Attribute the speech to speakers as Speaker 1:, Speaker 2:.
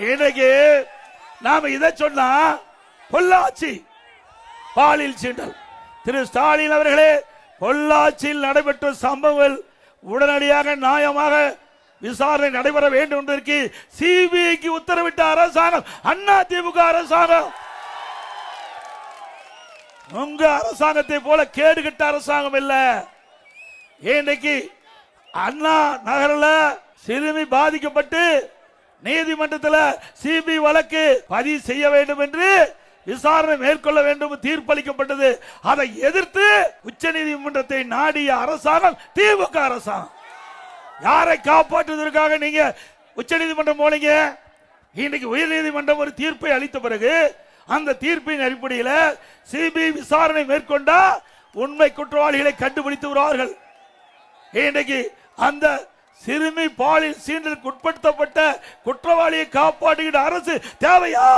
Speaker 1: இன்னைக்கு நாம இதை சொன்னா பொள்ளாச்சி பாலியல் சீண்டல் திரு ஸ்டாலின் அவர்களே, பொள்ளாச்சியில் நடைபெற்ற சம்பவங்கள் உடனடியாக நியாயமாக விசாரணை நடைபெற வேண்டும் என்பதற்கு சிபிஐக்கு உத்தரவிட்ட அரசாங்கம் அதிமுக அரசாங்கம். உங்க அரசாங்கத்தை போல கேடுகட்ட அரசாங்கம் இல்ல. இன்னைக்கு அண்ணா நகரில் சிறுமி பாதிக்கப்பட்டு நீதிமன்றத்தில் சிபிஐ வழக்கு பதிவு செய்ய வேண்டும் என்று விசாரணை மேற்கொள்ள வேண்டும் தீர்ப்பளிக்கப்பட்டது. அதை எதிர்த்து உச்ச நீதிமன்றத்தை நாடிய அரசாங்கம் திமுக அரசாங்கம். யாரை காப்பாற்றுவதற்காக நீங்க உச்ச நீதிமன்றம் போனீங்க? இன்னைக்கு உயர் நீதிமன்றம் ஒரு தீர்ப்பை அளித்த பிறகு அந்த தீர்ப்பின் அடிப்படையில் சிபிஐ விசாரணை மேற்கொண்டா உண்மை குற்றவாளிகளை கண்டுபிடித்து வருவார்கள். இன்னைக்கு அந்த சிறுமி பாலியல் சீண்டலுக்கு உட்படுத்தப்பட்ட குற்றவாளியை காப்பாற்றுகிற அரசு தேவையா?